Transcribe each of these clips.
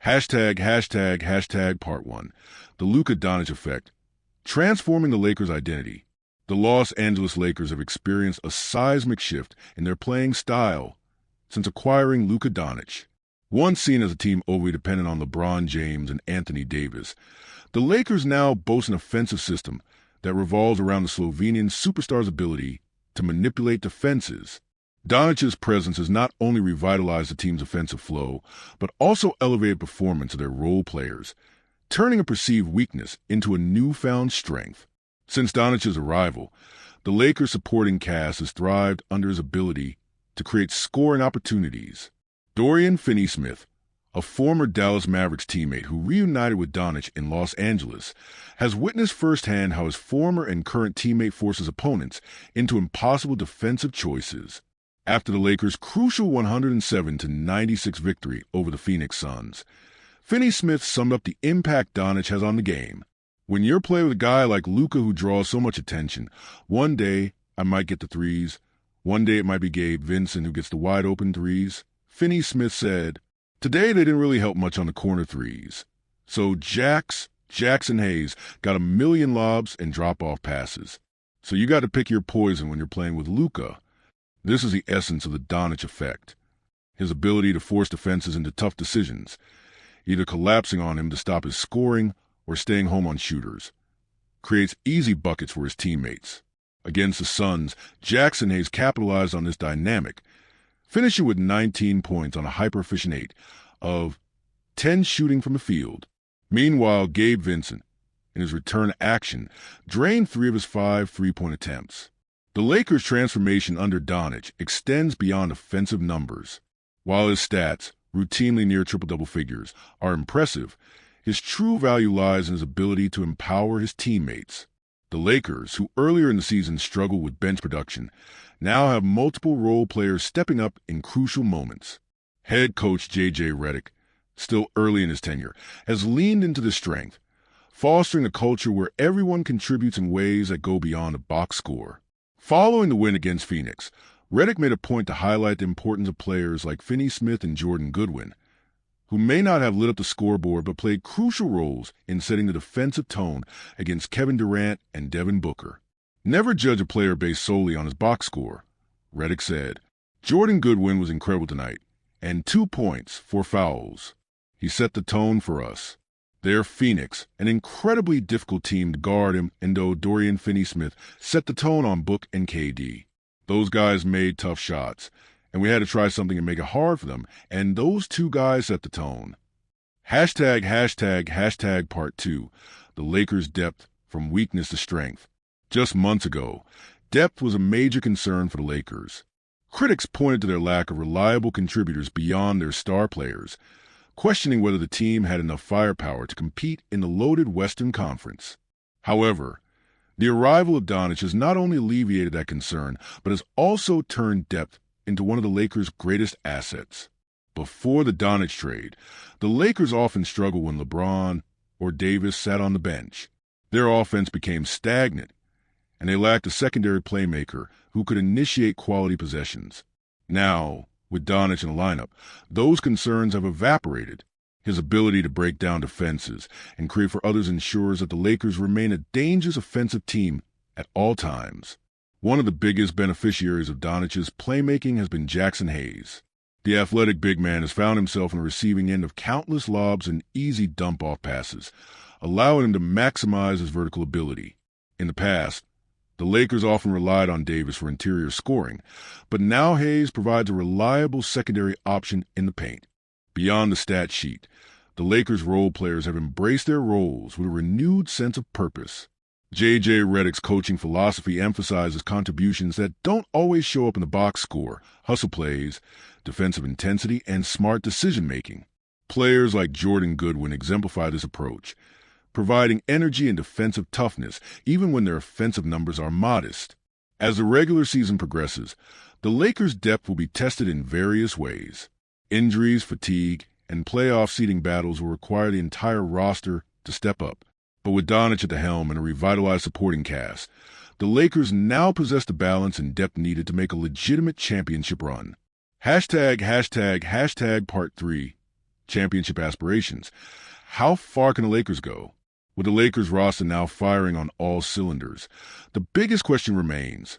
Part 1. The Luka Doncic effect. Transforming the Lakers' identity. The Los Angeles Lakers have experienced a seismic shift in their playing style since acquiring Luka Doncic. Once seen as a team overly dependent on LeBron James and Anthony Davis, the Lakers now boast an offensive system that revolves around the Slovenian superstar's ability to manipulate defenses. Doncic's presence has not only revitalized the team's offensive flow, but also elevated performance of their role players, turning a perceived weakness into a newfound strength. Since Doncic's arrival, the Lakers' supporting cast has thrived under his ability to create scoring opportunities. Dorian Finney-Smith, a former Dallas Mavericks teammate who reunited with Doncic in Los Angeles, has witnessed firsthand how his former and current teammate forces opponents into impossible defensive choices. After the Lakers' crucial 107-96 victory over the Phoenix Suns, Finney-Smith summed up the impact Doncic has on the game. When you're playing with a guy like Luka who draws so much attention, one day I might get the threes, one day it might be Gabe Vincent who gets the wide-open threes. Finney-Smith said, "Today they didn't really help much on the corner threes. So Jackson Hayes got a million lobs and drop-off passes. So you got to pick your poison when you're playing with Luka." This is the essence of the Doncic effect. His ability to force defenses into tough decisions, either collapsing on him to stop his scoring or staying home on shooters, creates easy buckets for his teammates. Against the Suns, Jackson Hayes capitalized on this dynamic, finishing with 19 points on a hyper-efficient 8 of 10 shooting from the field. Meanwhile, Gabe Vincent, in his return action, drained 3 of his 5 three-point attempts. The Lakers' transformation under Doncic extends beyond offensive numbers. While his stats, routinely near triple-double figures, are impressive, his true value lies in his ability to empower his teammates. The Lakers, who earlier in the season struggled with bench production, now have multiple role players stepping up in crucial moments. Head coach J.J. Redick, still early in his tenure, has leaned into this strength, fostering a culture where everyone contributes in ways that go beyond the box score. Following the win against Phoenix, Redick made a point to highlight the importance of players like Finney-Smith and Jordan Goodwin, who may not have lit up the scoreboard but played crucial roles in setting the defensive tone against Kevin Durant and Devin Booker. "Never judge a player based solely on his box score," Redick said. "Jordan Goodwin was incredible tonight, and 2 points, 4 fouls. He set the tone for us. They're Phoenix, an incredibly difficult team to guard him, and though Dorian Finney-Smith set the tone on Book and KD. Those guys made tough shots, and we had to try something and make it hard for them, and those 2 guys set the tone." Part 2. The Lakers' depth from weakness to strength. Just months ago, depth was a major concern for the Lakers. Critics pointed to their lack of reliable contributors beyond their star players, questioning whether the team had enough firepower to compete in the loaded Western Conference. However, the arrival of Doncic has not only alleviated that concern, but has also turned depth into one of the Lakers' greatest assets. Before the Doncic trade, the Lakers often struggled when LeBron or Davis sat on the bench. Their offense became stagnant, and they lacked a secondary playmaker who could initiate quality possessions. Now, with Doncic in the lineup, those concerns have evaporated. His ability to break down defenses and create for others ensures that the Lakers remain a dangerous offensive team at all times. One of the biggest beneficiaries of Doncic's playmaking has been Jackson Hayes. The athletic big man has found himself on the receiving end of countless lobs and easy dump-off passes, allowing him to maximize his vertical ability. In the past, the Lakers often relied on Davis for interior scoring, but now Hayes provides a reliable secondary option in the paint. Beyond the stat sheet, the Lakers' role players have embraced their roles with a renewed sense of purpose. J.J. Redick's coaching philosophy emphasizes contributions that don't always show up in the box score: hustle plays, defensive intensity, and smart decision-making. Players like Jordan Goodwin exemplify this approach, providing energy and defensive toughness even when their offensive numbers are modest. As the regular season progresses, the Lakers' depth will be tested in various ways. Injuries, fatigue, and playoff seeding battles will require the entire roster to step up. But with Doncic at the helm and a revitalized supporting cast, the Lakers now possess the balance and depth needed to make a legitimate championship run. Part 3. championship aspirations. How far can the Lakers go? With the Lakers roster now firing on all cylinders, the biggest question remains,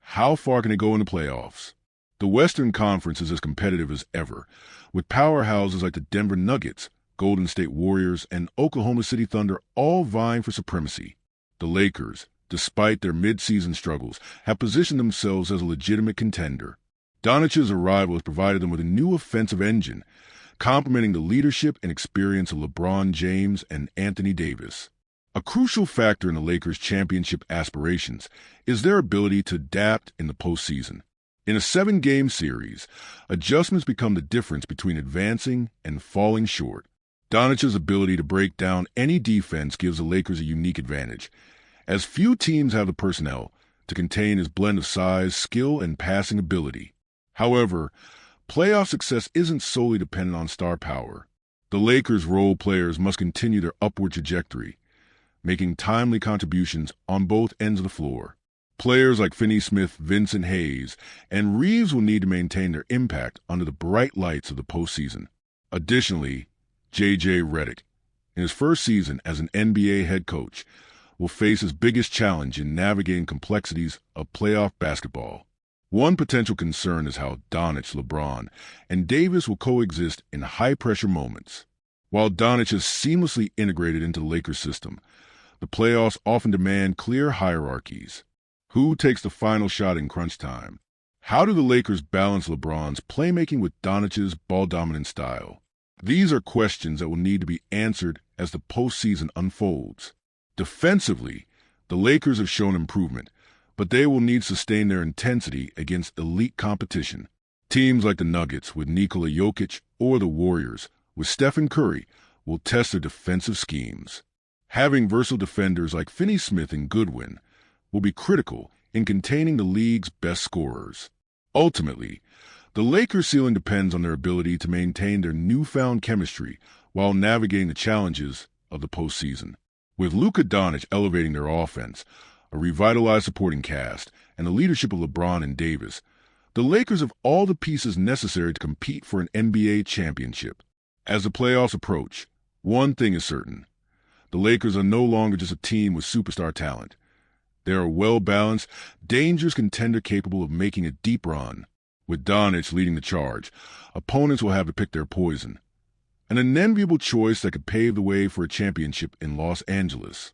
how far can they go in the playoffs? The Western Conference is as competitive as ever, with powerhouses like the Denver Nuggets, Golden State Warriors, and Oklahoma City Thunder all vying for supremacy. The Lakers, despite their mid-season struggles, have positioned themselves as a legitimate contender. Doncic's arrival has provided them with a new offensive engine, complementing the leadership and experience of LeBron James and Anthony Davis. A crucial factor in the Lakers' championship aspirations is their ability to adapt in the postseason. In a 7-game series, adjustments become the difference between advancing and falling short. Doncic's ability to break down any defense gives the Lakers a unique advantage, as few teams have the personnel to contain his blend of size, skill, and passing ability. However, playoff success isn't solely dependent on star power. The Lakers' role players must continue their upward trajectory, making timely contributions on both ends of the floor. Players like Finney-Smith, Vincent Hayes, and Reeves will need to maintain their impact under the bright lights of the postseason. Additionally, J.J. Redick, in his first season as an NBA head coach, will face his biggest challenge in navigating complexities of playoff basketball. One potential concern is how Doncic, LeBron, and Davis will coexist in high-pressure moments. While Doncic is seamlessly integrated into the Lakers system, the playoffs often demand clear hierarchies. Who takes the final shot in crunch time? How do the Lakers balance LeBron's playmaking with Doncic's ball-dominant style? These are questions that will need to be answered as the postseason unfolds. Defensively, the Lakers have shown improvement, but they will need to sustain their intensity against elite competition. Teams like the Nuggets with Nikola Jokic or the Warriors with Stephen Curry will test their defensive schemes. Having versatile defenders like Finney-Smith and Goodwin will be critical in containing the league's best scorers. Ultimately, the Lakers' ceiling depends on their ability to maintain their newfound chemistry while navigating the challenges of the postseason. With Luka Doncic elevating their offense, a revitalized supporting cast, and the leadership of LeBron and Davis, the Lakers have all the pieces necessary to compete for an NBA championship. As the playoffs approach, one thing is certain. The Lakers are no longer just a team with superstar talent. They are a well-balanced, dangerous contender capable of making a deep run. With Doncic leading the charge, opponents will have to pick their poison. An enviable choice that could pave the way for a championship in Los Angeles.